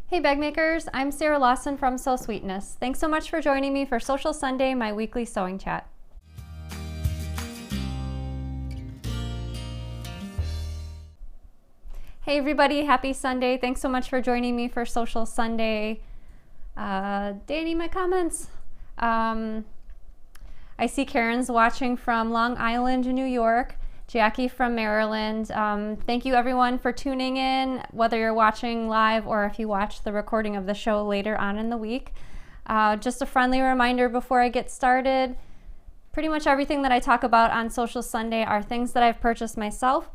Hey bag makers, I'm Sarah Lawson from Sew Sweetness. Thanks so much for joining me for Sewcial Sunday, my weekly sewing chat. Hey everybody, happy Sunday. Thanks so much for joining me for Sewcial Sunday. Danny, my comments. I see Karen's watching from Long Island, New York. Jackie from Maryland. Thank you everyone for tuning in, whether you're watching live or if you watch the recording of the show later on in the week. Just a friendly reminder before I get started, pretty much everything that I talk about on Sewcial Sunday are things that I've purchased myself.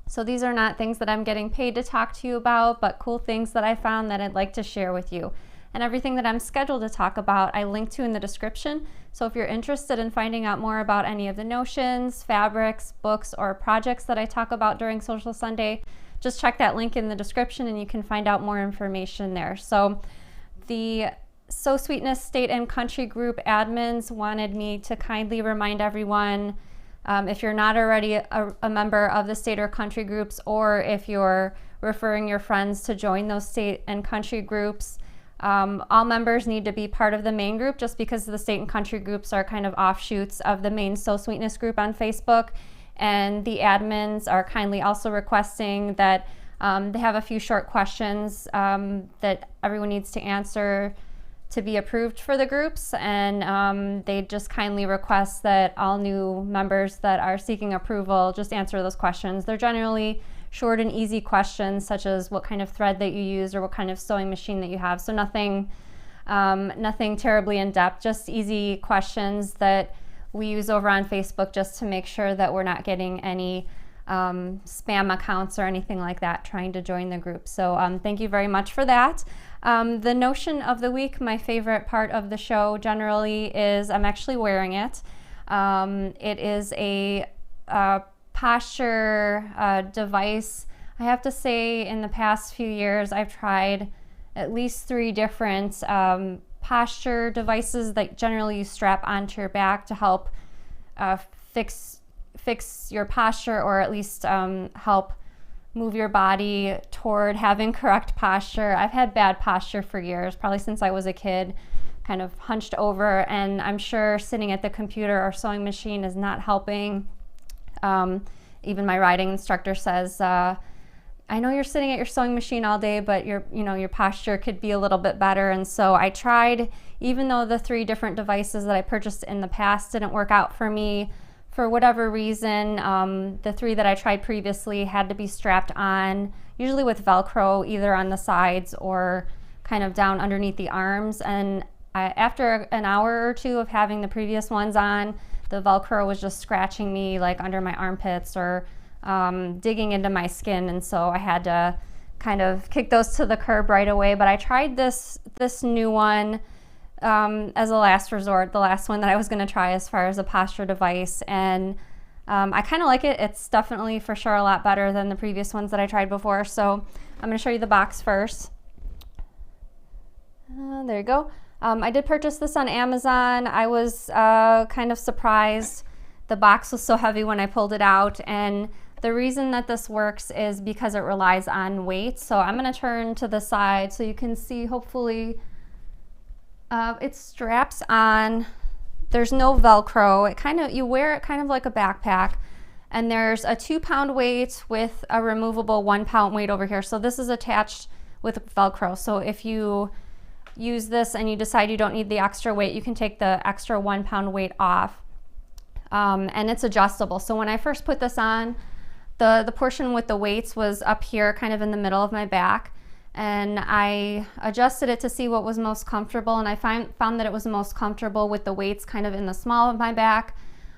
So these are not things that I'm getting paid to talk to you about, but cool things that I found that I'd like to share with you. And everything that I'm scheduled to talk about, I link to in the description. So if you're interested in finding out more about any of the notions, fabrics, books, or projects that I talk about during Sewcial Sunday, just check that link in the description and you can find out more information there. So the Sew Sweetness State and Country Group admins wanted me to kindly remind everyone, if you're not already a member of the state or country groups, or if you're referring your friends to join those state and country groups, all members need to be part of the main group, just because the state and country groups are kind of offshoots of the main Sew Sweetness group on Facebook. And the admins are kindly also requesting that they have a few short questions that everyone needs to answer to be approved for the groups. And they just kindly request that all new members that are seeking approval just answer those questions. They're generally short and easy questions, such as what kind of thread that you use or what kind of sewing machine that you have. So nothing terribly in depth, just easy questions that we use over on Facebook just to make sure that we're not getting any spam accounts or anything like that trying to join the group. So thank you very much for that. The notion of the week, my favorite part of the show generally is I'm actually wearing it. It is a posture device. I have to say, in the past few years I've tried at least 3 different posture devices that generally you strap onto your back to help fix your posture, or at least help move your body toward having correct posture. I've had bad posture for years, probably since I was a kid, kind of hunched over, and I'm sure sitting at the computer or sewing machine is not helping. Even my riding instructor says, I know you're sitting at your sewing machine all day, but your posture could be a little bit better. And so I tried, even though the 3 different devices that I purchased in the past didn't work out for me, for whatever reason, the 3 that I tried previously had to be strapped on, usually with Velcro, either on the sides or kind of down underneath the arms. And after an hour or 2 of having the previous ones on, the Velcro was just scratching me like under my armpits or digging into my skin, and so I had to kind of kick those to the curb right away. But I tried this new one as a last resort, the last one that I was going to try as far as a posture device, and I kind of like it. It's definitely for sure a lot better than the previous ones that I tried before. So I'm going to show you the box first. There you go. I did purchase this on Amazon. I was kind of surprised. The box was so heavy when I pulled it out, and the reason that this works is because it relies on weight. So I'm going to turn to the side so you can see, hopefully, it straps on. There's no Velcro. You wear it kind of like a backpack, and there's a 2-pound weight with a removable 1-pound weight over here. So this is attached with Velcro. So if you use this and you decide you don't need the extra weight, you can take the extra 1-pound weight off, and it's adjustable. So when I first put this on, the portion with the weights was up here kind of in the middle of my back, and I adjusted it to see what was most comfortable, and I found that it was most comfortable with the weights kind of in the small of my back.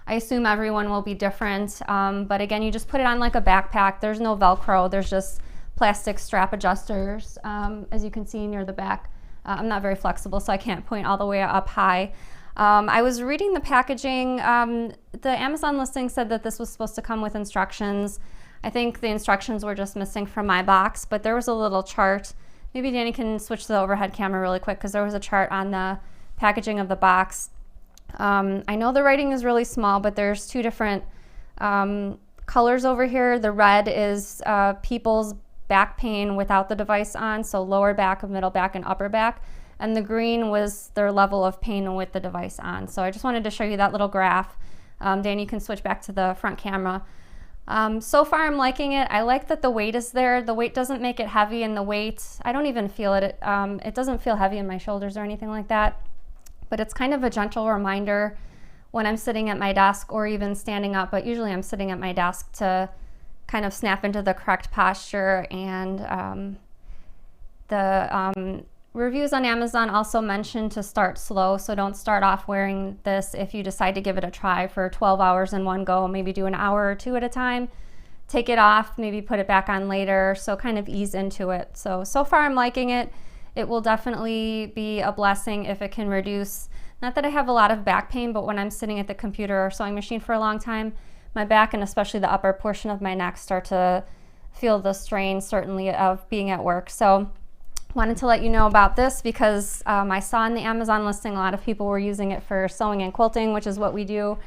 I assume everyone will be different, but again, you just put it on like a backpack. There's no Velcro, there's just plastic strap adjusters, as you can see near the back. I'm not very flexible, so I can't point all the way up high. I was reading the packaging. The Amazon listing said that this was supposed to come with instructions. I think the instructions were just missing from my box, but there was a little chart. Maybe Danny can switch to the overhead camera really quick, because there was a chart on the packaging of the box. I know the writing is really small, but there's 2 different colors over here. The red is people's back pain without the device on, so lower back, middle back, and upper back. And the green was their level of pain with the device on. So I just wanted to show you that little graph. Dan, you can switch back to the front camera. So far I'm liking it. I like that the weight is there. The weight doesn't make it heavy, and the weight, I don't even feel it. It doesn't feel heavy in my shoulders or anything like that. But it's kind of a gentle reminder when I'm sitting at my desk or even standing up, but usually I'm sitting at my desk to kind of snap into the correct posture. And the reviews on Amazon also mention to start slow, so don't start off wearing this if you decide to give it a try for 12 hours in one go. Maybe do an hour or two at a time. Take it off, maybe put it back on later, so kind of ease into it. So far I'm liking it. It will definitely be a blessing if it can reduce, not that I have a lot of back pain, but when I'm sitting at the computer or sewing machine for a long time, my back and especially the upper portion of my neck start to feel the strain, certainly, of being at work. So wanted to let you know about this because I saw in the Amazon listing a lot of people were using it for sewing and quilting, which is what we do.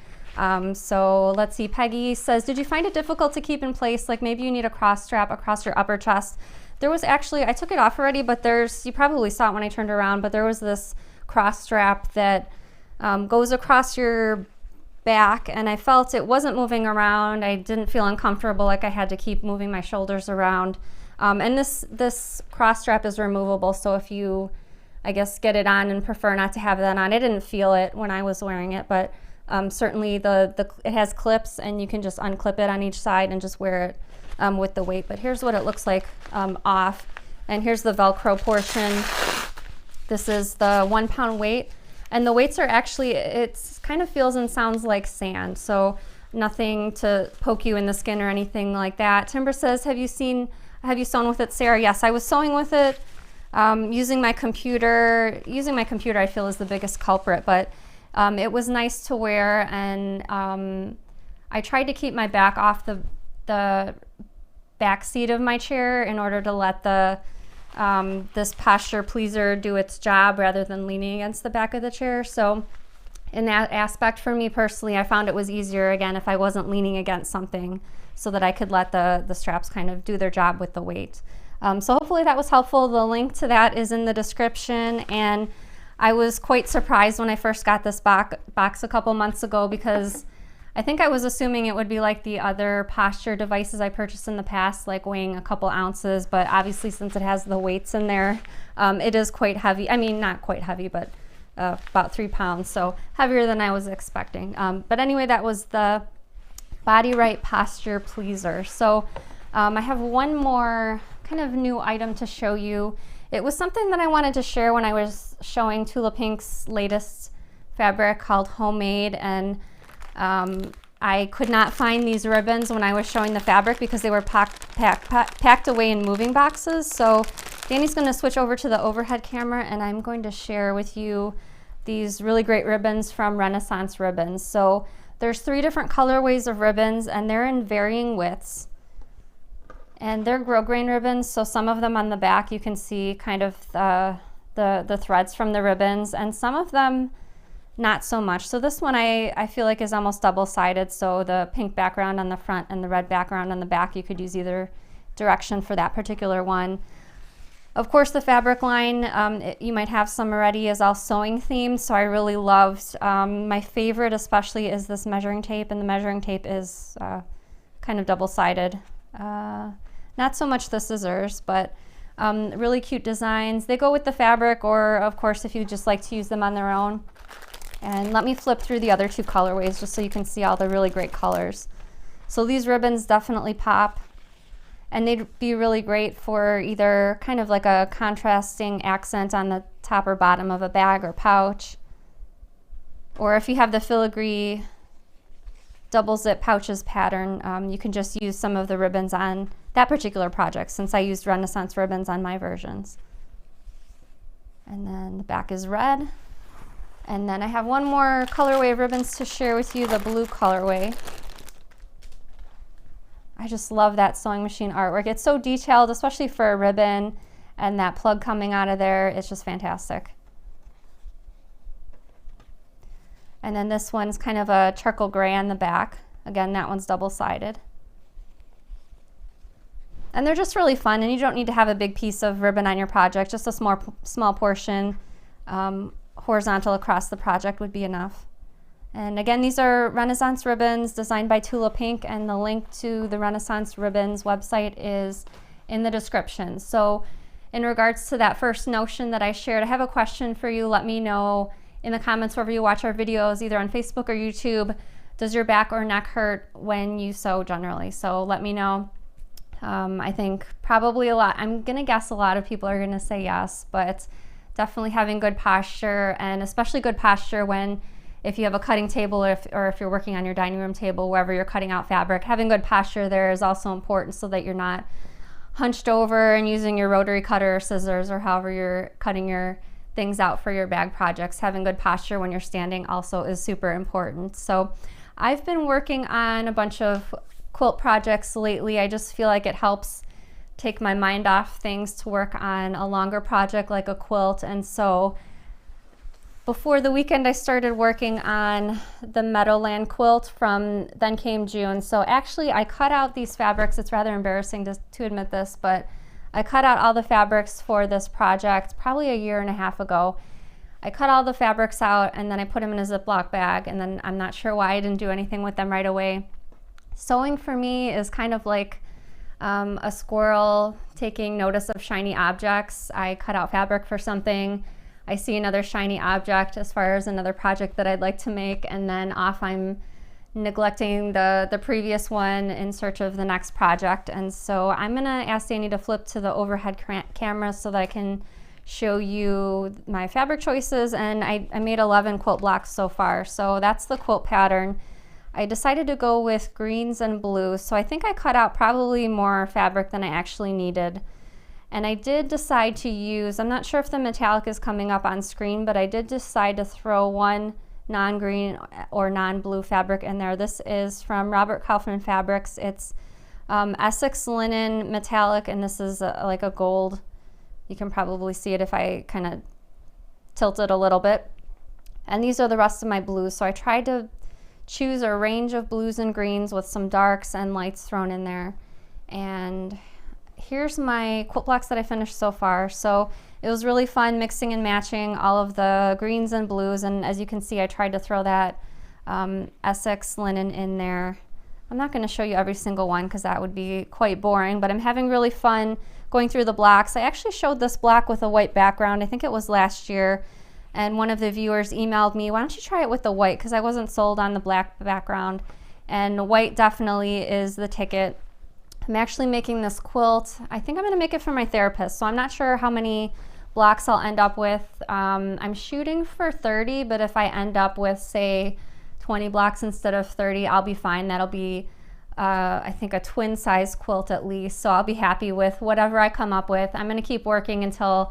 So let's see, Peggy says, did you find it difficult to keep in place? Like maybe you need a cross strap across your upper chest? There was actually, I took it off already, but you probably saw it when I turned around, but there was this cross strap that goes across your back, and I felt it wasn't moving around. I didn't feel uncomfortable, like I had to keep moving my shoulders around. And this cross strap is removable, so if you, I guess, get it on and prefer not to have that on, I didn't feel it when I was wearing it, but certainly it has clips, and you can just unclip it on each side and just wear it with the weight. But here's what it looks like off, and here's the Velcro portion. This is the 1 pound weight, and the weights are actually, it kind of feels and sounds like sand, so nothing to poke you in the skin or anything like that. Timber says, have you sewn with it, Sarah? Yes, I was sewing with it using my computer. Using my computer I feel is the biggest culprit, but it was nice to wear, and I tried to keep my back off the back seat of my chair in order to let this posture pleaser do its job rather than leaning against the back of the chair. So in that aspect, for me personally, I found it was easier, again, if I wasn't leaning against something, so that I could let the straps kind of do their job with the weight. So hopefully that was helpful. The link to that is in the description, and I was quite surprised when I first got this box a couple months ago, because I think I was assuming it would be like the other posture devices I purchased in the past, like weighing a couple ounces, but obviously since it has the weights in there, it is quite heavy. I mean, not quite heavy, but about 3 pounds, so heavier than I was expecting. But anyway, that was the Body Right Posture Pleaser. So I have one more kind of new item to show you. It was something that I wanted to share when I was showing Tula Pink's latest fabric called Homemade, and I could not find these ribbons when I was showing the fabric because they were packed away in moving boxes. So Danny's going to switch over to the overhead camera, and I'm going to share with you these really great ribbons from Renaissance Ribbons. So there's 3 different colorways of ribbons, and they're in varying widths. And they're grosgrain ribbons, so some of them on the back you can see kind of the threads from the ribbons, and some of them not so much. So this one I feel like is almost double-sided, so the pink background on the front and the red background on the back, you could use either direction for that particular one. Of course, the fabric line, you might have some already, is all sewing themed, so I really loved. My favorite especially is this measuring tape, and the measuring tape is kind of double-sided. Not so much the scissors, but really cute designs. They go with the fabric, or of course if you just like to use them on their own. And let me flip through the other 2 colorways just so you can see all the really great colors. So these ribbons definitely pop, and they'd be really great for either kind of like a contrasting accent on the top or bottom of a bag or pouch, or if you have the filigree double zip pouches pattern, you can just use some of the ribbons on that particular project, since I used Renaissance ribbons on my versions. And then the back is red. And then I have one more colorway of ribbons to share with you, the blue colorway. I just love that sewing machine artwork. It's so detailed, especially for a ribbon, and that plug coming out of there, it's just fantastic. And then this one's kind of a charcoal gray on the back. Again, that one's double-sided. And they're just really fun, and you don't need to have a big piece of ribbon on your project. Just a small portion horizontal across the project would be enough. And again, these are Renaissance ribbons designed by Tula Pink, and the link to the Renaissance ribbons website is in the description. So in regards to that first notion that I shared, I have a question for you. Let me know in the comments wherever you watch our videos, either on Facebook or YouTube. Does your back or neck hurt when you sew generally? So let me know. I think probably a lot. I'm gonna guess a lot of people are gonna say yes, but definitely having good posture, and especially good posture if you have a cutting table, or if you're working on your dining room table, wherever you're cutting out fabric, having good posture there is also important, so that you're not hunched over and using your rotary cutter or scissors, or however you're cutting your things out for your bag projects. Having good posture when you're standing also is super important. So I've been working on a bunch of quilt projects lately. I just feel like it helps take my mind off things to work on a longer project like a quilt. And so before the weekend, I started working on the Meadowland Quilt from Then Came June. So actually I cut out these fabrics. It's rather embarrassing to admit this, but I cut out all the fabrics for this project probably a year and a half ago. I cut all the fabrics out, and then I put them in a Ziploc bag, and then I'm not sure why I didn't do anything with them right away. Sewing for me is kind of like a squirrel taking notice of shiny objects. I cut out fabric for something, I see another shiny object as far as another project that I'd like to make, and then off I'm neglecting the previous one in search of the next project. And so I'm gonna ask Danny to flip to the overhead camera so that I can show you my fabric choices. And I made 11 quilt blocks so far. So that's the quilt pattern. I decided to go with greens and blues. So I think I cut out probably more fabric than I actually needed. And I did decide to use, I'm not sure if the metallic is coming up on screen, but I did decide to throw one non-green or non-blue fabric in there. This is from Robert Kaufman Fabrics. It's Essex linen metallic, and this is like a gold. You can probably see it if I kind of tilt it a little bit. And these are the rest of my blues. So I tried to choose a range of blues and greens with some darks and lights thrown in there. And here's my quilt blocks that I finished so far. So it was really fun mixing and matching all of the greens and blues, and as you can see, I tried to throw that Essex linen in there. I'm not going to show you every single one because that would be quite boring, but I'm having really fun going through the blocks. I actually showed this block with a white background, I think it was last year, and one of the viewers emailed me, why don't you try it with the white, because I wasn't sold on the black background, and white definitely is the ticket. I'm actually making this quilt. I think I'm going to make it for my therapist, so I'm not sure how many blocks I'll end up with. I'm shooting for 30, but if I end up with, say, 20 blocks instead of 30, I'll be fine. That'll be, I think, a twin size quilt at least, so I'll be happy with whatever I come up with. I'm going to keep working until,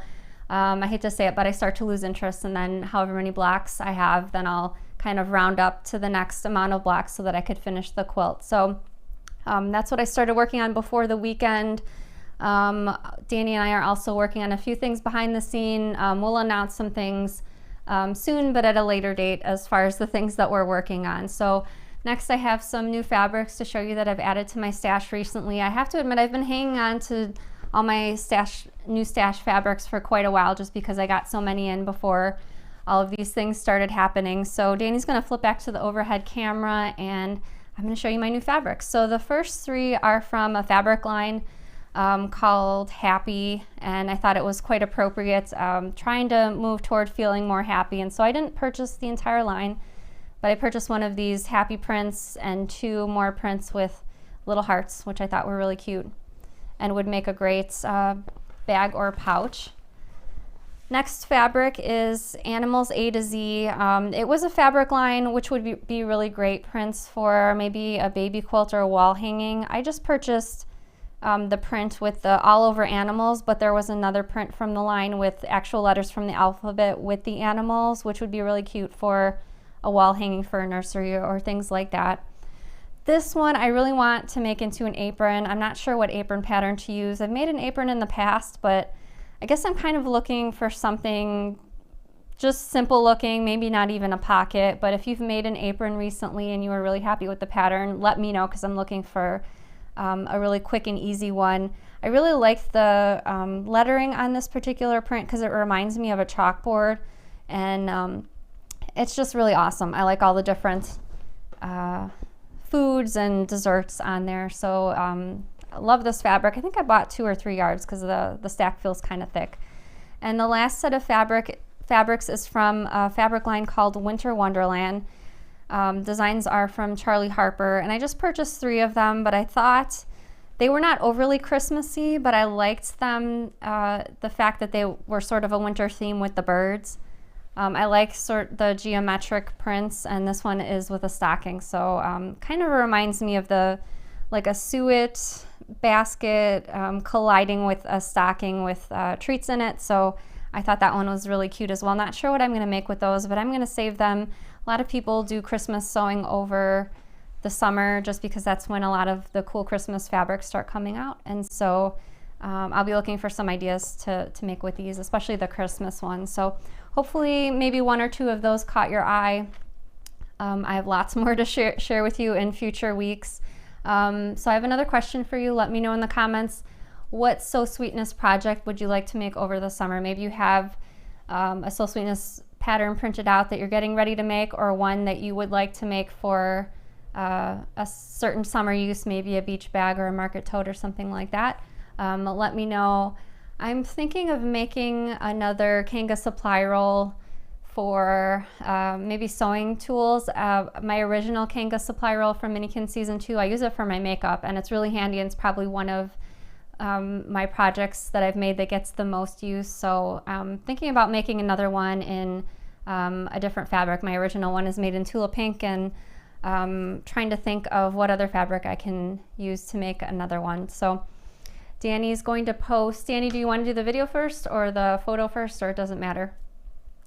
I hate to say it, but I start to lose interest, and then however many blocks I have, then I'll kind of round up to the next amount of blocks so that I could finish the quilt. So that's what I started working on before the weekend. Danny and I are also working on a few things behind the scene. We'll announce some things soon, but at a later date as far as the things that we're working on. So next I have some new fabrics to show you that I've added to my stash recently. I have to admit I've been hanging on to all my new stash fabrics for quite a while just because I got so many in before all of these things started happening. So Danny's going to flip back to the overhead camera and I'm going to show you my new fabrics. So the first three are from a fabric line called Happy, and I thought it was quite appropriate, trying to move toward feeling more happy. And so I didn't purchase the entire line, but I purchased one of these happy prints and two more prints with little hearts, which I thought were really cute and would make a great bag or pouch. Next fabric is Animals A to Z. It was a fabric line which would be really great prints for maybe a baby quilt or a wall hanging. I just purchased the print with the all over animals, but there was another print from the line with actual letters from the alphabet with the animals, which would be really cute for a wall hanging for a nursery or things like that. This one I really want to make into an apron. I'm not sure what apron pattern to use. I've made an apron in the past, but I guess I'm kind of looking for something just simple looking, maybe not even a pocket, but if you've made an apron recently and you were really happy with the pattern, let me know because I'm looking for a really quick and easy one. I really like the lettering on this particular print because it reminds me of a chalkboard, and it's just really awesome. I like all the different foods and desserts on there. So I love this fabric. I think I bought 2 or 3 yards because the stack feels kind of thick. And the last set of fabrics is from a fabric line called Winter Wonderland. Designs are from Charlie Harper, and I just purchased 3 of them, but I thought they were not overly Christmassy, but I liked them, the fact that they were sort of a winter theme with the birds. I like the geometric prints, and this one is with a stocking, so kind of reminds me of like a suet basket colliding with a stocking with treats in it, so I thought that one was really cute as well. Not sure what I'm going to make with those, but I'm going to save them. A lot of people do Christmas sewing over the summer just because that's when a lot of the cool Christmas fabrics start coming out, and so I'll be looking for some ideas to make with these, especially the Christmas ones. So hopefully maybe 1 or 2 of those caught your eye. I have lots more to share with you in future weeks. So I have another question for you. Let me know in the comments, what Sew Sweetness project would you like to make over the summer? Maybe you have a Sew Sweetness pattern printed out that you're getting ready to make, or one that you would like to make for a certain summer use, maybe a beach bag or a market tote or something like that. Let me know. I'm thinking of making another Kanga supply roll for maybe sewing tools. My original Kanga supply roll from Minikin Season 2, I use it for my makeup, and it's really handy, and it's probably one of my projects that I've made that gets the most use. So I'm thinking about making another one in a different fabric. My original one is made in Tula Pink, and trying to think of what other fabric I can use to make another one. So Danny's going to post. Danny, do you want to do the video first or the photo first, or it doesn't matter?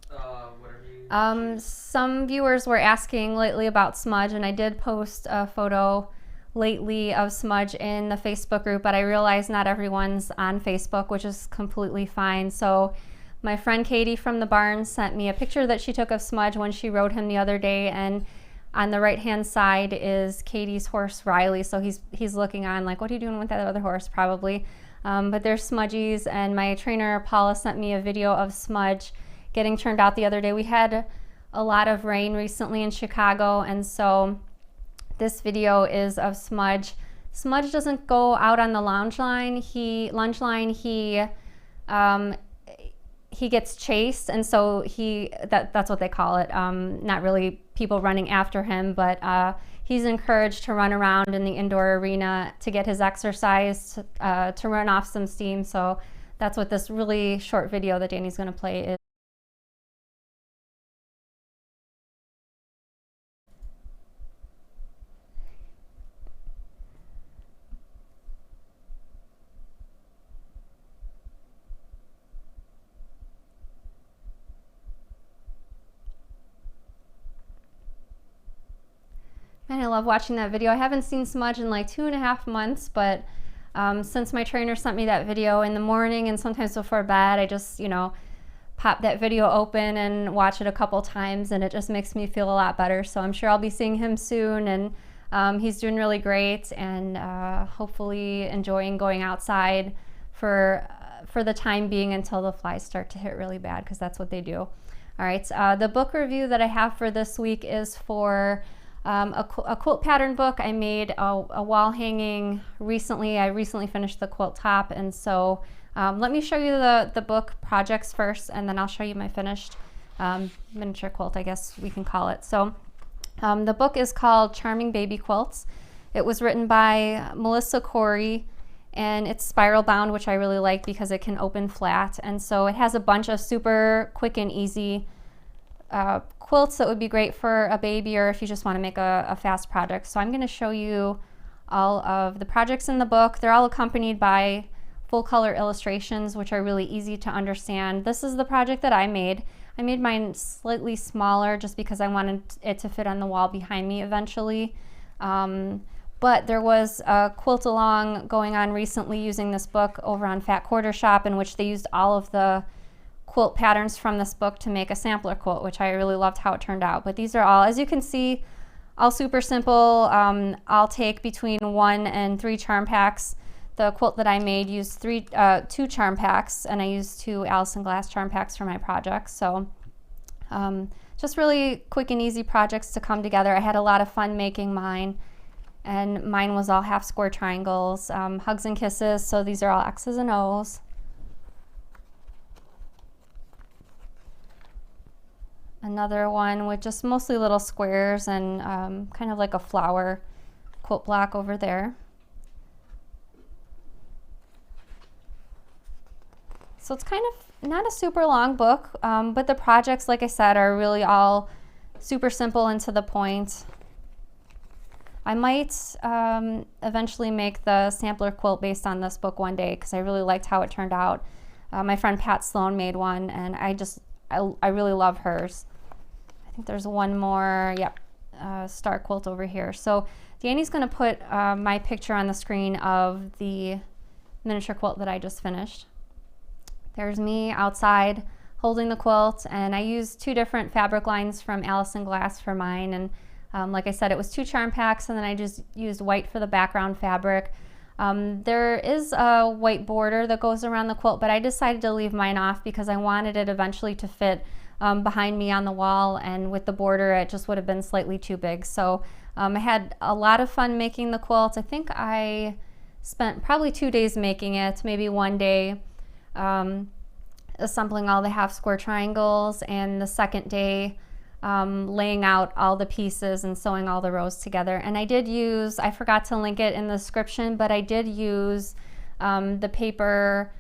Whatever you choose. Some viewers were asking lately about Smudge, and I did post a photo lately of Smudge in the Facebook group, but I realized not everyone's on Facebook, which is completely fine. So my friend Katie from the barn sent me a picture that she took of Smudge when she rode him the other day, and on the right hand side is Katie's horse Riley, so he's looking on like, what are you doing with that other horse, probably. But there's Smudgies, and my trainer Paula sent me a video of Smudge getting turned out the other day. We had a lot of rain recently in Chicago, and so this video is of Smudge. Smudge doesn't go out on the lunge line. He gets chased, and so that's what they call it. Not really people running after him, but he's encouraged to run around in the indoor arena to get his exercise, to run off some steam. So that's what this really short video that Danny's going to play is. And I love watching that video. I haven't seen Smudge in like 2.5 months, but since my trainer sent me that video in the morning and sometimes before bed, I just, pop that video open and watch it a couple times, and it just makes me feel a lot better. So I'm sure I'll be seeing him soon, and he's doing really great, and hopefully enjoying going outside for the time being until the flies start to hit really bad, because that's what they do. All right, the book review that I have for this week is for a quilt pattern book. I made a wall hanging recently. I recently finished the quilt top, and so let me show you the book projects first, and then I'll show you my finished miniature quilt, I guess we can call it. So the book is called Charming Baby Quilts. It was written by Melissa Corey, and it's spiral bound, which I really like because it can open flat, and so it has a bunch of super quick and easy quilts that would be great for a baby, or if you just want to make a fast project. So I'm going to show you all of the projects in the book. They're all accompanied by full color illustrations, which are really easy to understand. This is the project that I made. I made mine slightly smaller just because I wanted it to fit on the wall behind me eventually. But there was a quilt along going on recently using this book over on Fat Quarter Shop, in which they used all of the quilt patterns from this book to make a sampler quilt, which I really loved how it turned out. But these are all, as you can see, all super simple. I'll take between 1 and 3 charm packs. The quilt that I made used 2 charm packs, and I used 2 Allison Glass charm packs for my project. So just really quick and easy projects to come together. I had a lot of fun making mine, and mine was all half square triangles, hugs and kisses, so these are all X's and O's. Another one with just mostly little squares and kind of like a flower quilt block over there. So it's kind of not a super long book, but the projects, like I said, are really all super simple and to the point. I might eventually make the sampler quilt based on this book one day because I really liked how it turned out. My friend Pat Sloan made one, and I really love hers. I think there's one more, yep, star quilt over here. So Danny's going to put my picture on the screen of the miniature quilt that I just finished. There's me outside holding the quilt, and I used 2 different fabric lines from Allison Glass for mine, and like I said, it was 2 charm packs, and then I just used white for the background fabric. There is a white border that goes around the quilt, but I decided to leave mine off because I wanted it eventually to fit behind me on the wall, and with the border it just would have been slightly too big. So I had a lot of fun making the quilt. I think I spent probably 2 days making it, maybe 1 day assembling all the half square triangles, and the second day laying out all the pieces and sewing all the rows together. And I did use, I forgot to link it in the description, but I did use the paper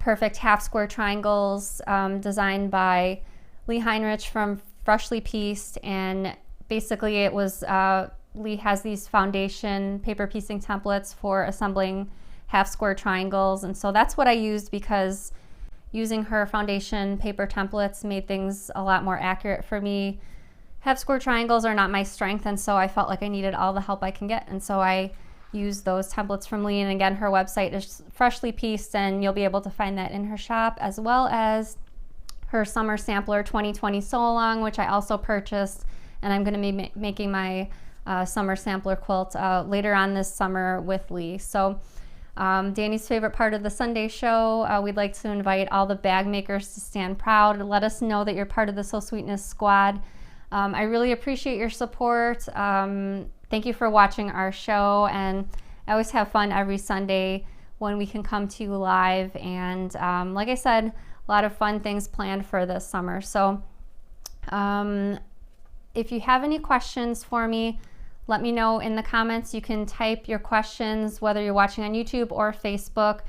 perfect half square triangles designed by Lee Heinrich from Freshly Pieced, and basically it was Lee has these foundation paper piecing templates for assembling half square triangles, and so that's what I used because using her foundation paper templates made things a lot more accurate for me. Half square triangles are not my strength, and so I felt like I needed all the help I can get, and so I used those templates from Lee. And again, her website is Freshly Pieced, and you'll be able to find that in her shop, as well as her summer sampler 2020 sew along, which I also purchased, and I'm going to be making my summer sampler quilt later on this summer with Lee. So Danny's favorite part of the Sunday show, we'd like to invite all the bag makers to stand proud and let us know that you're part of the Sew Sweetness squad. I really appreciate your support. Thank you for watching our show, and I always have fun every Sunday when we can come to you live, and like I said, a lot of fun things planned for this summer. So if you have any questions for me, let me know in the comments. You can type your questions, whether you're watching on YouTube or Facebook,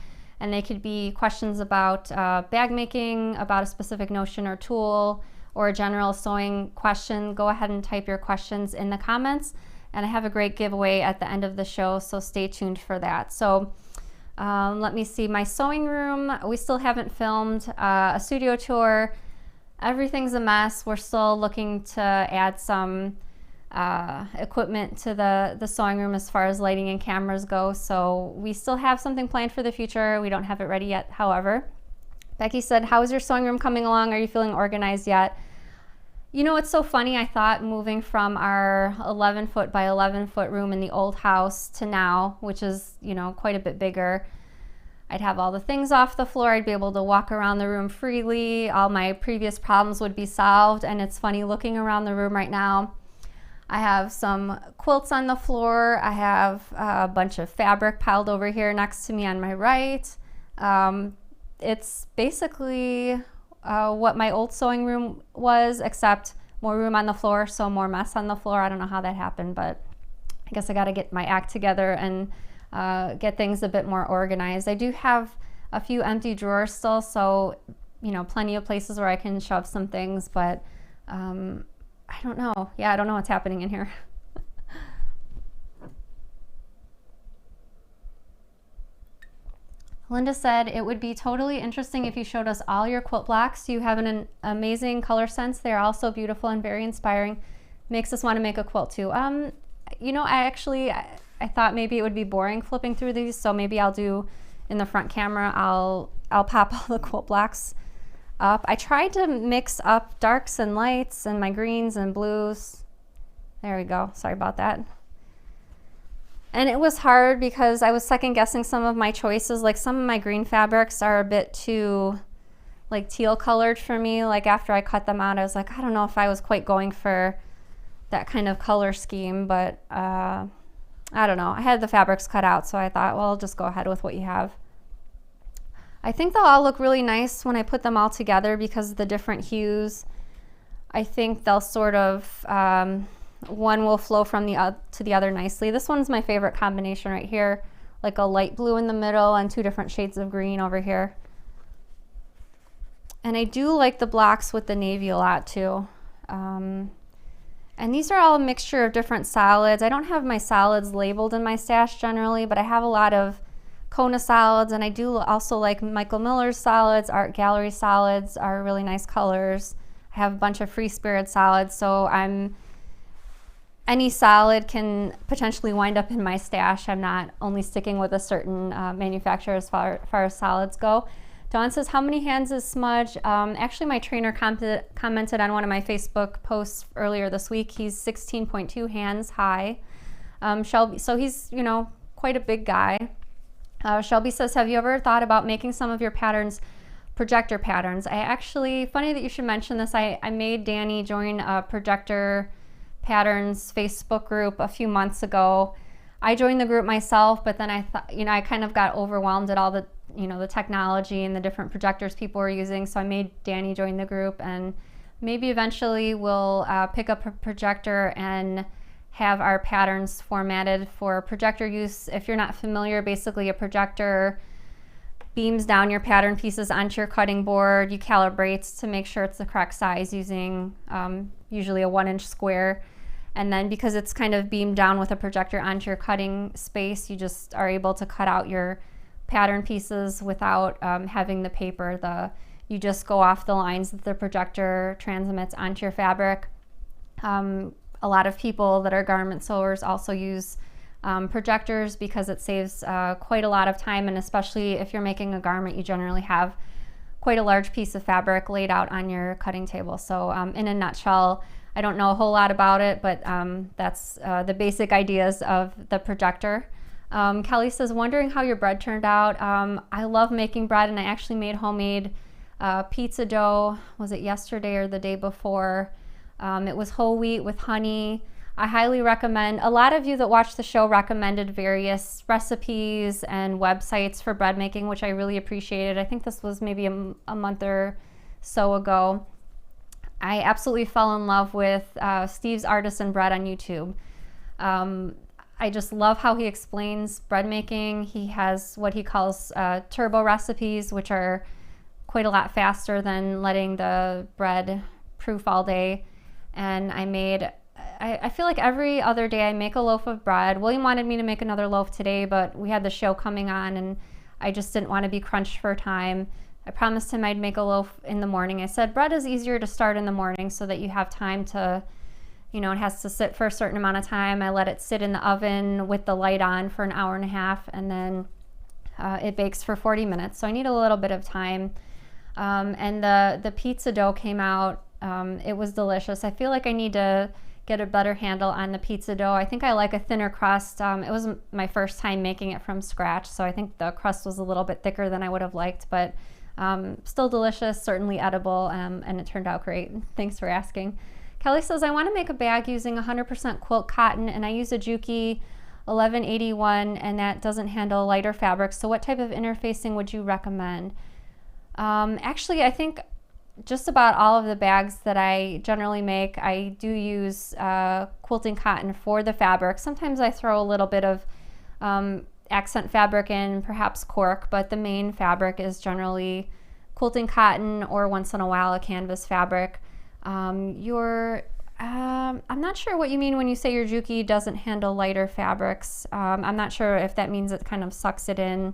and they could be questions about bag making, about a specific notion or tool, or a general sewing question. Go ahead and type your questions in the comments, and I have a great giveaway at the end of the show, so stay tuned for that. So let me see, my sewing room, we still haven't filmed a studio tour. Everything's a mess. We're still looking to add some equipment to the sewing room as far as lighting and cameras go, so we still have something planned for the future. We don't have it ready yet, however. Becky said, how is your sewing room coming along? Are you feeling organized yet? You know, it's so funny. I thought moving from our 11-foot by 11-foot room in the old house to now, which is, you know, quite a bit bigger, I'd have all the things off the floor. I'd be able to walk around the room freely. All my previous problems would be solved. And it's funny looking around the room right now. I have some quilts on the floor. I have a bunch of fabric piled over here next to me on my right. It's basically what my old sewing room was, except more room on the floor, so more mess on the floor. I don't know how that happened, but I guess I got to get my act together and get things a bit more organized. I do have a few empty drawers still, so, you know, plenty of places where I can shove some things, but I don't know. Yeah, I don't know what's happening in here. Linda said, it would be totally interesting if you showed us all your quilt blocks. You have an amazing color sense. They're all so beautiful and very inspiring. Makes us want to make a quilt too. You know, I thought maybe it would be boring flipping through these, so maybe I'll do in the front camera, I'll pop all the quilt blocks up. I tried to mix up darks and lights and my greens and blues. There we go. Sorry about that. And it was hard because I was second guessing some of my choices. Like some of my green fabrics are a bit too like teal colored for me. Like after I cut them out, I was like, I don't know if I was quite going for that kind of color scheme, but I don't know. I had the fabrics cut out, so I thought, well, I'll just go ahead with what you have. I think they'll all look really nice when I put them all together because of the different hues. I think they'll sort of, one will flow from to the other nicely. This one's my favorite combination right here, like a light blue in the middle and two different shades of green over here. And I do like the blocks with the navy a lot too. And these are all a mixture of different solids. I don't have my solids labeled in my stash generally, but I have a lot of Kona solids, and I do also like Michael Miller's solids. Art Gallery solids are really nice colors. I have a bunch of Free Spirit solids, so any solid can potentially wind up in my stash. I'm not only sticking with a certain manufacturer as far as solids go. Dawn says, how many hands is Smudge? Actually, my trainer commented on one of my Facebook posts earlier this week. He's 16.2 hands high. Shelby, so he's, you know, quite a big guy. Shelby says, have you ever thought about making some of your patterns projector patterns? I actually, funny that you should mention this, I made Danny join a projector patterns Facebook group a few months ago. I joined the group myself, but then I thought, you know, I kind of got overwhelmed at all the, you know, the technology and the different projectors people were using, so I made Danny join the group, and maybe eventually we'll pick up a projector and have our patterns formatted for projector use. If you're not familiar, basically a projector beams down your pattern pieces onto your cutting board. You calibrate to make sure it's the correct size using usually a 1-inch square. And then because it's kind of beamed down with a projector onto your cutting space, you just are able to cut out your pattern pieces without having the paper. You just go off the lines that the projector transmits onto your fabric. A lot of people that are garment sewers also use projectors because it saves quite a lot of time, and especially if you're making a garment, you generally have quite a large piece of fabric laid out on your cutting table. So in a nutshell, I don't know a whole lot about it, but that's the basic ideas of the projector. Kelly says, wondering how your bread turned out. I love making bread, and I actually made homemade pizza dough. Was it yesterday or the day before? It was whole wheat with honey. I highly recommend, a lot of you that watch the show recommended various recipes and websites for bread making, which I really appreciated. I think this was maybe a month or so ago. I absolutely fell in love with Steve's Artisan Bread on YouTube. I just love how he explains bread making. He has what he calls turbo recipes, which are quite a lot faster than letting the bread proof all day. And I feel like every other day I make a loaf of bread. William wanted me to make another loaf today, but we had the show coming on and I just didn't want to be crunched for time. I promised him I'd make a loaf in the morning. I said bread is easier to start in the morning so that you have time to, you know, it has to sit for a certain amount of time. I let it sit in the oven with the light on for an hour and a half, and then it bakes for 40 minutes. So I need a little bit of time. And the pizza dough came out. It was delicious. I feel like I need to get a better handle on the pizza dough. I think I like a thinner crust. It was my first time making it from scratch, so I think the crust was a little bit thicker than I would have liked, but still delicious, certainly edible, and it turned out great. Thanks for asking. Kelly says, I want to make a bag using 100% quilt cotton, and I use a Juki 1181, and that doesn't handle lighter fabrics. So what type of interfacing would you recommend? Actually, I think just about all of the bags that I generally make, I do use quilting cotton for the fabric. Sometimes I throw a little bit of accent fabric in, perhaps cork, but the main fabric is generally quilting cotton or once in a while a canvas fabric. I'm not sure what you mean when you say your Juki doesn't handle lighter fabrics. I'm not sure if that means it kind of sucks it in.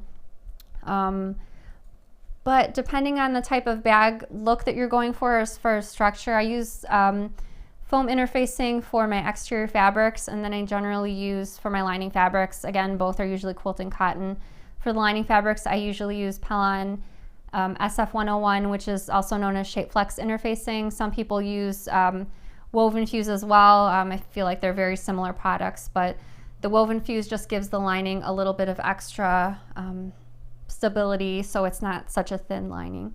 But depending on the type of bag look that you're going for as far as structure, I use foam interfacing for my exterior fabrics, and then I generally use for my lining fabrics, again, both are usually quilting cotton. For the lining fabrics, I usually use Pellon SF101, which is also known as Shape Flex interfacing. Some people use Woven Fuse as well. I feel like they're very similar products, but the Woven Fuse just gives the lining a little bit of extra stability, so it's not such a thin lining.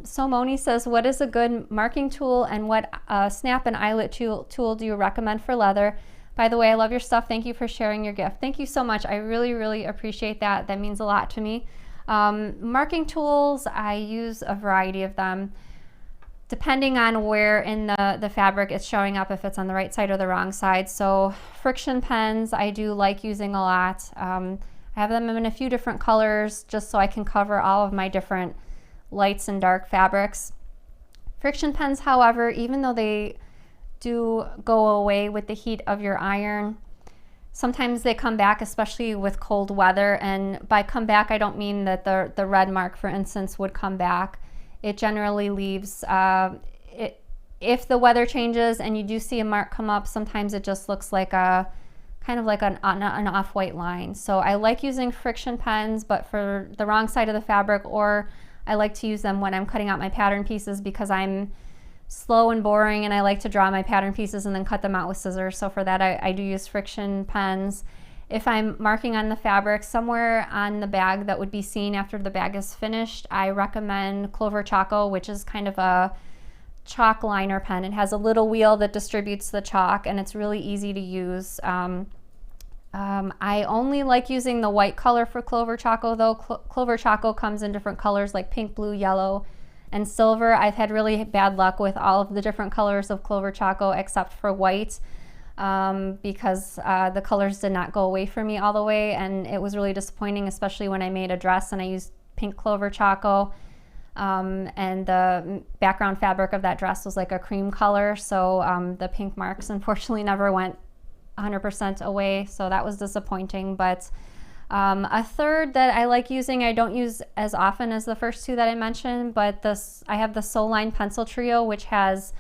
So Moni says, what is a good marking tool, and what snap and eyelet tool do you recommend for leather? By the way, I love your stuff. Thank you for sharing your gift. Thank you so much. I really, really appreciate that. That means a lot to me. Marking tools, I use a variety of them, depending on where in the fabric it's showing up, if it's on the right side or the wrong side. So friction pens, I do like using a lot. I have them in a few different colors just so I can cover all of my different lights and dark fabrics. Friction pens, however, even though they do go away with the heat of your iron, sometimes they come back, especially with cold weather. And by come back, I don't mean that the red mark, for instance, would come back. It generally leaves, if the weather changes and you do see a mark come up, sometimes it just looks like a kind of like an off-white line. So I like using friction pens, but for the wrong side of the fabric, or I like to use them when I'm cutting out my pattern pieces because I'm slow and boring and I like to draw my pattern pieces and then cut them out with scissors. So for that, I do use friction pens. If I'm marking on the fabric somewhere on the bag that would be seen after the bag is finished, I recommend Clover Choco, which is kind of a chalk liner pen. It has a little wheel that distributes the chalk, and it's really easy to use. I only like using the white color for Clover Choco, though. Clover Choco comes in different colors like pink, blue, yellow, and silver. I've had really bad luck with all of the different colors of Clover Choco except for white, because the colors did not go away for me all the way, and it was really disappointing, especially when I made a dress and I used pink Clover Choco, and the background fabric of that dress was like a cream color, so the pink marks unfortunately never went 100% away, so that was disappointing. But a third that I like using, I don't use as often as the first two that I mentioned, but I have the Soline Pencil Trio, which has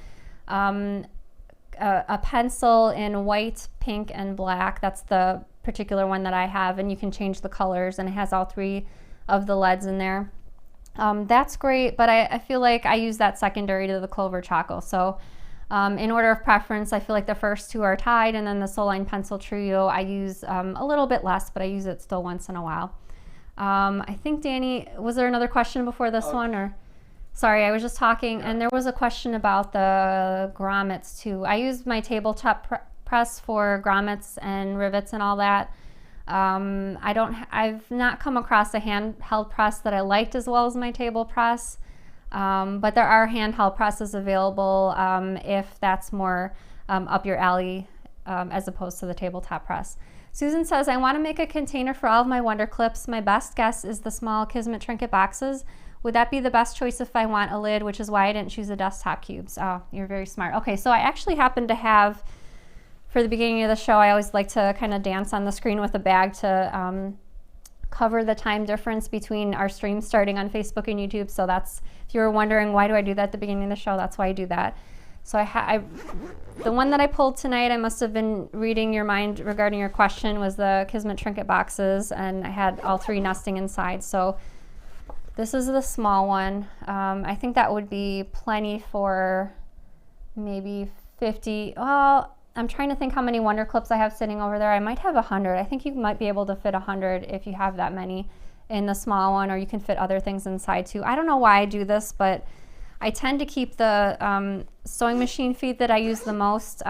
a pencil in white, pink, and black. That's the particular one that I have, and you can change the colors, and it has all three of the leads in there. That's great, but I feel like I use that secondary to the Clover Choco. So in order of preference, I feel like the first two are tied, and then the Soline Pencil Trio I use a little bit less, but I use it still once in a while. I think, Danny, was there another question before this one? Or sorry, I was just talking, yeah. And there was a question about the grommets too. I use my tabletop press for grommets and rivets and all that. I've not come across a handheld press that I liked as well as my table press. But there are handheld presses available if that's more up your alley as opposed to the tabletop press. Susan says, I want to make a container for all of my Wonder Clips. My best guess is the small Kismet trinket boxes. Would that be the best choice if I want a lid, which is why I didn't choose the desktop cubes? Oh, you're very smart. Okay, so I actually happen to have, for the beginning of the show, I always like to kind of dance on the screen with a bag to cover the time difference between our streams starting on Facebook and YouTube. So that's, if you were wondering why do I do that at the beginning of the show, that's why I do that. So the one that I pulled tonight, I must have been reading your mind regarding your question, was the Kismet trinket boxes, and I had all three nesting inside. So this is the small one. I think that would be plenty for maybe 50. Well, I'm trying to think how many Wonder Clips I have sitting over there. I might have 100. I think you might be able to fit 100 if you have that many in the small one, or you can fit other things inside too. I don't know why I do this, but I tend to keep the sewing machine feet that I use the most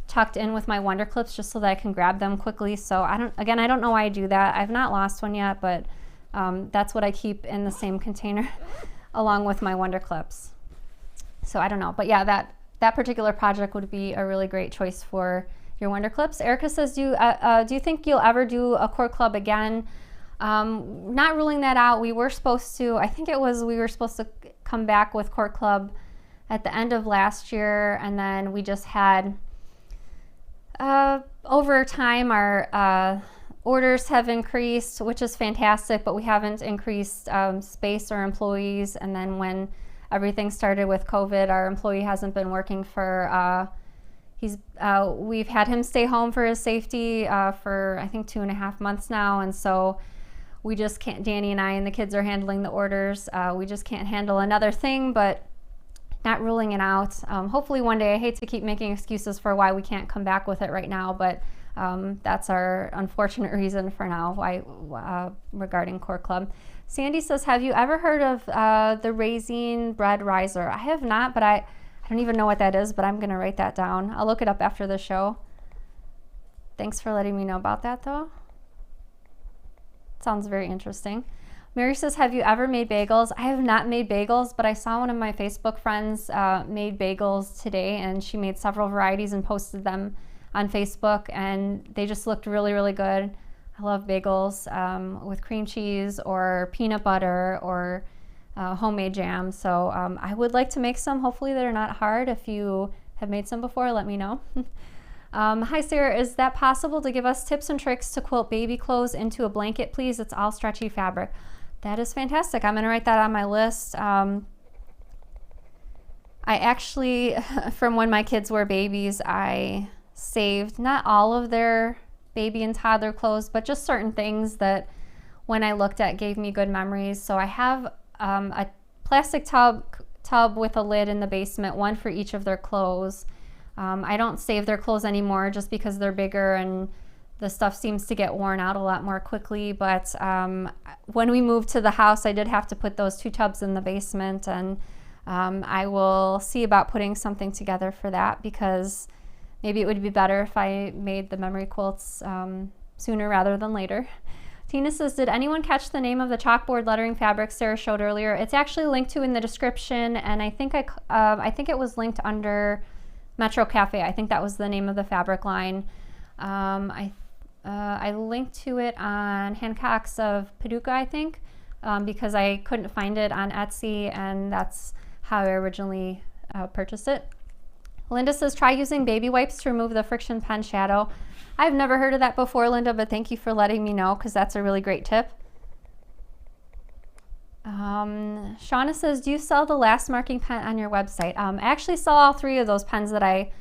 tucked in with my Wonder Clips just so that I can grab them quickly. So I don't know why I do that. I've not lost one yet, but that's what I keep in the same container along with my Wonder Clips. So I don't know, but yeah, that particular project would be a really great choice for your Wonder Clips. Erica says, do you think you'll ever do a cord club again? Not ruling that out. We were supposed to, we were supposed to come back with cord club at the end of last year, and then we just had, over time, our orders have increased, which is fantastic, but we haven't increased space or employees. And then when everything started with COVID, our employee hasn't been working for, we've had him stay home for his safety for I think 2.5 months now, and so we just can't, Danny and I and the kids are handling the orders. We just can't handle another thing but not ruling it out. Hopefully one day. I hate to keep making excuses for why we can't come back with it right now, but that's our unfortunate reason for now why regarding Core Club. Sandy says, have you ever heard of the Raisin Bread Riser? I have not, but I don't even know what that is, but I'm going to write that down. I'll look it up after the show. Thanks for letting me know about that, though. Sounds very interesting. Mary says, have you ever made bagels? I have not made bagels, but I saw one of my Facebook friends made bagels today, and she made several varieties and posted them on Facebook, and they just looked really, really good. I love bagels with cream cheese or peanut butter or homemade jam. So I would like to make some. Hopefully they're not hard. If you have made some before, let me know. Hi Sarah, is that possible to give us tips and tricks to quilt baby clothes into a blanket, please? It's all stretchy fabric. That is fantastic. I'm going to write that on my list. I actually, from when my kids were babies, I saved not all of their baby and toddler clothes, but just certain things that when I looked at gave me good memories. So I have a plastic tub with a lid in the basement, one for each of their clothes. I don't save their clothes anymore just because they're bigger and the stuff seems to get worn out a lot more quickly, but when we moved to the house, I did have to put those 2 tubs in the basement, and I will see about putting something together for that, because maybe it would be better if I made the memory quilts sooner rather than later. Tina says, did anyone catch the name of the chalkboard lettering fabric Sarah showed earlier? It's actually linked to in the description, and I think it was linked under Metro Cafe. I think that was the name of the fabric line. I linked to it on Hancock's of Paducah, I think, because I couldn't find it on Etsy, and that's how I originally purchased it. Linda says, try using baby wipes to remove the friction pen shadow. I've never heard of that before, Linda, but thank you for letting me know, because that's a really great tip. Shauna says, do you sell the last marking pen on your website? I actually sell all 3 of those pens that I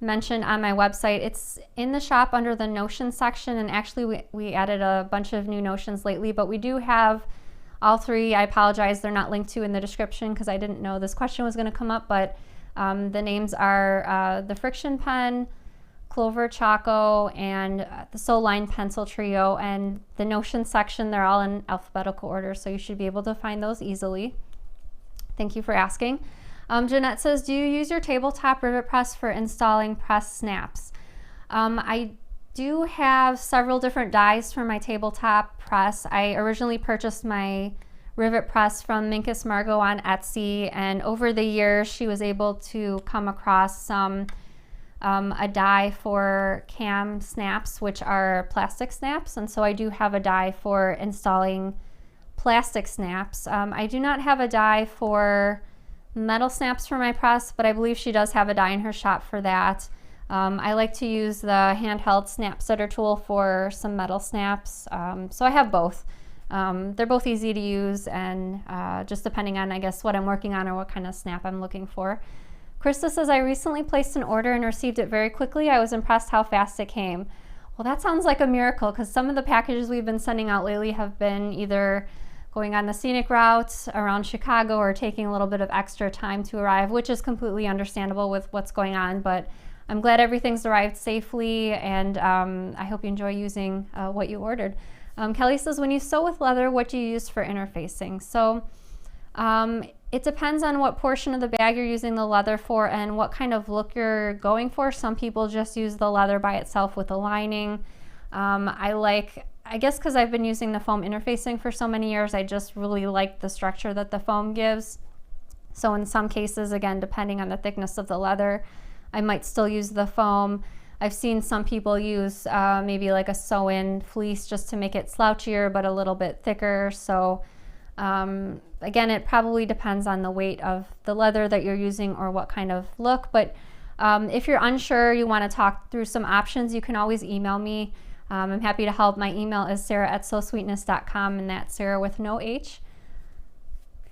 mentioned on my website. It's in the shop under the notion section, and actually we added a bunch of new notions lately, but we do have all 3. I apologize, they're not linked to in the description because I didn't know this question was going to come up, but the names are the Friction Pen, Clover Choco, and the Soul Line Pencil Trio, and the notion section, they're all in alphabetical order, so you should be able to find those easily. Thank you for asking. Jeanette says, do you use your tabletop rivet press for installing press snaps? I do have several different dies for my tabletop press. I originally purchased my rivet press from Minkus Margot on Etsy, and over the years she was able to come across a die for cam snaps, which are plastic snaps, and so I do have a die for installing plastic snaps. I do not have a die for metal snaps for my press, but I believe she does have a die in her shop for that. I like to use the handheld snap setter tool for some metal snaps, so I have both. They're both easy to use, and just depending on, I guess, what I'm working on or what kind of snap I'm looking for. Krista says, I recently placed an order and received it very quickly. I was impressed how fast it came. Well, that sounds like a miracle, because some of the packages we've been sending out lately have been either going on the scenic routes around Chicago or taking a little bit of extra time to arrive, which is completely understandable with what's going on, but I'm glad everything's arrived safely, and I hope you enjoy using what you ordered. Kelly says, when you sew with leather, what do you use for interfacing? So it depends on what portion of the bag you're using the leather for and what kind of look you're going for. Some people just use the leather by itself with a lining. I guess because I've been using the foam interfacing for so many years, I just really like the structure that the foam gives. So in some cases, again, depending on the thickness of the leather, I might still use the foam. I've seen some people use maybe like a sew-in fleece just to make it slouchier but a little bit thicker. So again, it probably depends on the weight of the leather that you're using or what kind of look. But if you're unsure, you want to talk through some options, you can always email me. I'm happy to help. My email is sarah@sewsweetness.com, and that's Sarah with no H.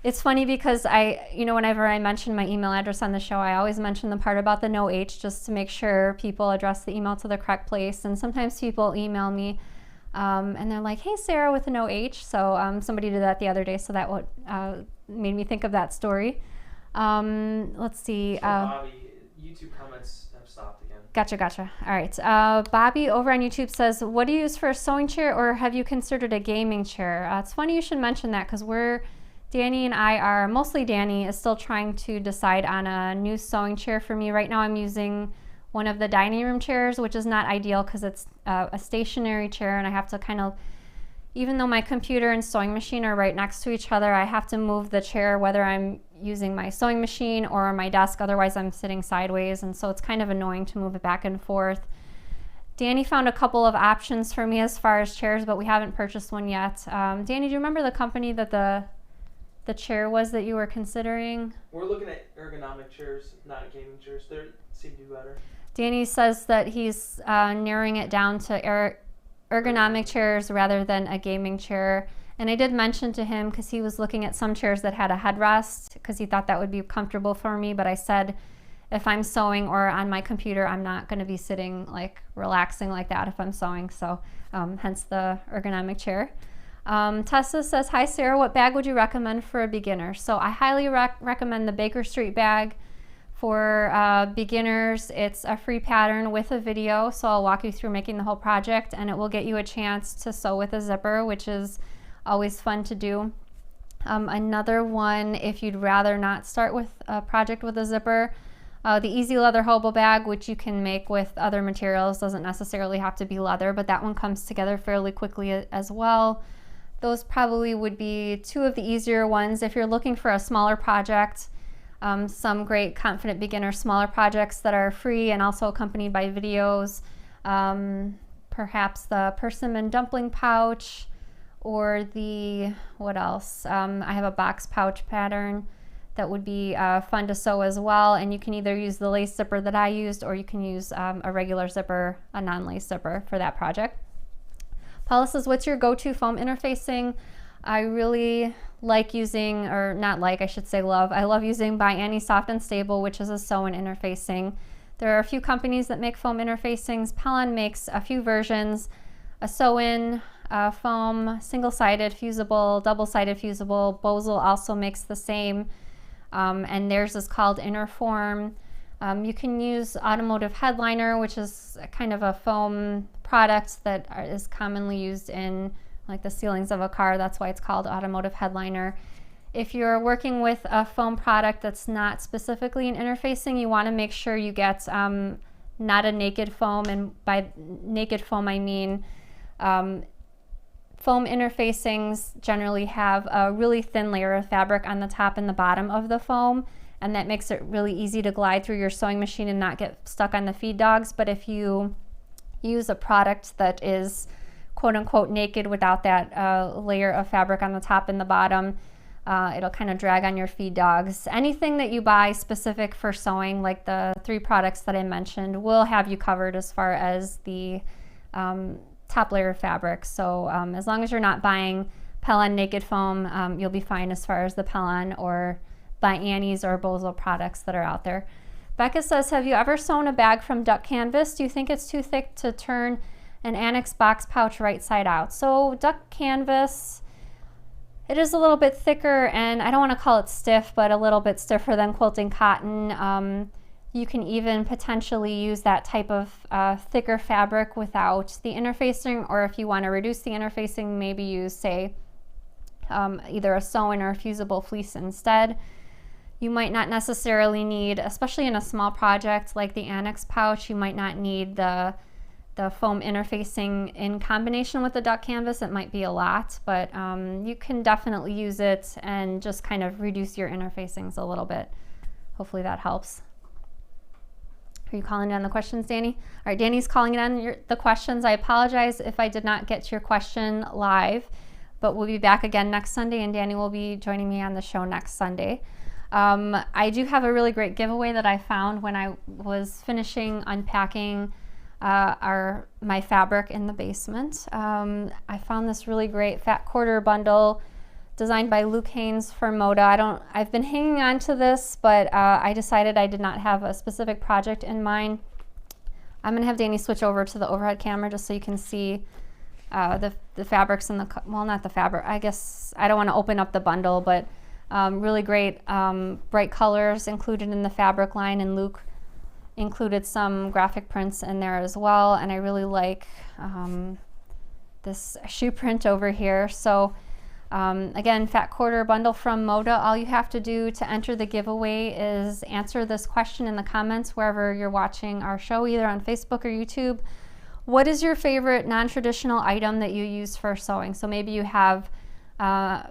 It's funny because whenever I mention my email address on the show, I always mention the part about the no H just to make sure people address the email to the correct place. And sometimes people email me and they're like, hey, Sarah with no H. So somebody did that the other day, so that made me think of that story. Let's see. So Bobby, YouTube comments have stopped again. Gotcha. All right. Bobby over on YouTube says, what do you use for a sewing chair, or have you considered a gaming chair? It's funny you should mention that, because Danny and I are, mostly Danny, is still trying to decide on a new sewing chair for me. Right now I'm using one of the dining room chairs, which is not ideal because it's a stationary chair, and I have to kind of, even though my computer and sewing machine are right next to each other, I have to move the chair whether I'm using my sewing machine or my desk, otherwise I'm sitting sideways, and so it's kind of annoying to move it back and forth. Danny found a couple of options for me as far as chairs, but we haven't purchased one yet. Danny, do you remember the company that the chair was that you were considering? We're looking at ergonomic chairs, not gaming chairs. They seem to be better. Danny says that he's narrowing it down to ergonomic chairs rather than a gaming chair. And I did mention to him, because he was looking at some chairs that had a headrest, because he thought that would be comfortable for me, but I said if I'm sewing or on my computer, I'm not going to be sitting like relaxing like that if I'm sewing, so hence the ergonomic chair. Tessa says, hi Sarah, what bag would you recommend for a beginner? So I highly recommend the Baker Street bag. For beginners, it's a free pattern with a video, so I'll walk you through making the whole project, and it will get you a chance to sew with a zipper, which is always fun to do. Another one, if you'd rather not start with a project with a zipper, the Easy Leather Hobo bag, which you can make with other materials, doesn't necessarily have to be leather, but that one comes together fairly quickly as well. Those probably would be two of the easier ones. If you're looking for a smaller project, some great confident beginner smaller projects that are free and also accompanied by videos, perhaps the persimmon dumpling pouch, or the, what else? I have a box pouch pattern that would be fun to sew as well, and you can either use the lace zipper that I used, or you can use a regular zipper, a non-lace zipper for that project. Paula says, what's your go-to foam interfacing? I really like using, or not like, I should say love, I love using by Annie Soft and Stable, which is a sew-in interfacing. There are a few companies that make foam interfacings. Pellon makes a few versions, a sew-in foam, single-sided fusible, double-sided fusible. Bosel also makes the same, and theirs is called Interform. You can use automotive headliner, which is kind of a foam product that is commonly used in like the ceilings of a car. That's why it's called automotive headliner. If you're working with a foam product that's not specifically an interfacing, you want to make sure you get not a naked foam, and by naked foam I mean foam interfacings generally have a really thin layer of fabric on the top and the bottom of the foam, and that makes it really easy to glide through your sewing machine and not get stuck on the feed dogs. But if you use a product that is quote-unquote naked without that layer of fabric on the top and the bottom, it'll kind of drag on your feed dogs. Anything that you buy specific for sewing, like the 3 products that I mentioned, will have you covered as far as the top layer of fabric. So as long as you're not buying Pellon naked foam, you'll be fine as far as the Pellon or by Annie's or Bosel products that are out there. Becca says, have you ever sewn a bag from duck canvas? Do you think it's too thick to turn an Annex box pouch right side out? So duck canvas, it is a little bit thicker, and I don't want to call it stiff, but a little bit stiffer than quilting cotton. You can even potentially use that type of thicker fabric without the interfacing, or if you want to reduce the interfacing, maybe use, say, either a sew-in or a fusible fleece instead. You might not necessarily need, especially in a small project like the Annex pouch, you might not need the foam interfacing in combination with the duck canvas. It might be a lot, but you can definitely use it and just kind of reduce your interfacings a little bit. Hopefully that helps. Are you calling down the questions, Danny? All right, Danny's calling down the questions. I apologize if I did not get to your question live, but we'll be back again next Sunday, and Danny will be joining me on the show next Sunday. I do have a really great giveaway that I found when I was finishing unpacking my fabric in the basement. I found this really great fat quarter bundle designed by Luke Haynes for Moda. I've been hanging on to this, but I decided I did not have a specific project in mind. I'm gonna have Danny switch over to the overhead camera just so you can see the fabrics and well, not the fabric, I guess I don't want to open up the bundle, but Really great bright colors included in the fabric line, and Luke included some graphic prints in there as well. And I really like this shoe print over here. So again, Fat Quarter bundle from Moda. All you have to do to enter the giveaway is answer this question in the comments wherever you're watching our show, either on Facebook or YouTube. What is your favorite non-traditional item that you use for sewing? So maybe you have a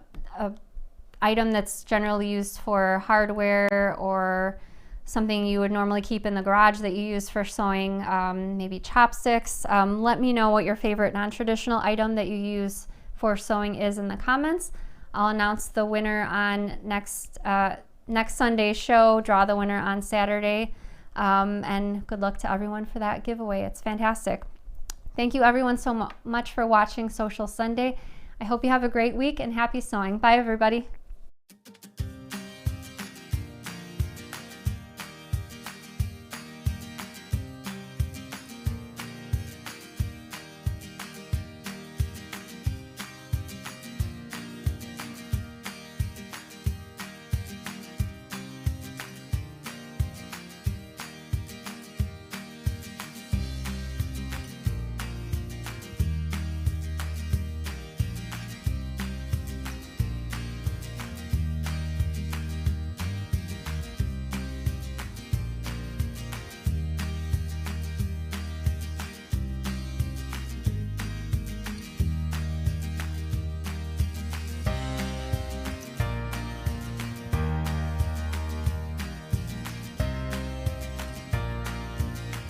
item that's generally used for hardware, or something you would normally keep in the garage that you use for sewing, maybe chopsticks. Let me know what your favorite non-traditional item that you use for sewing is in the comments. I'll announce the winner on next Sunday's show, draw the winner on Saturday, and good luck to everyone for that giveaway. It's fantastic. Thank you everyone so much for watching Sewcial Sunday. I hope you have a great week and happy sewing. Bye everybody.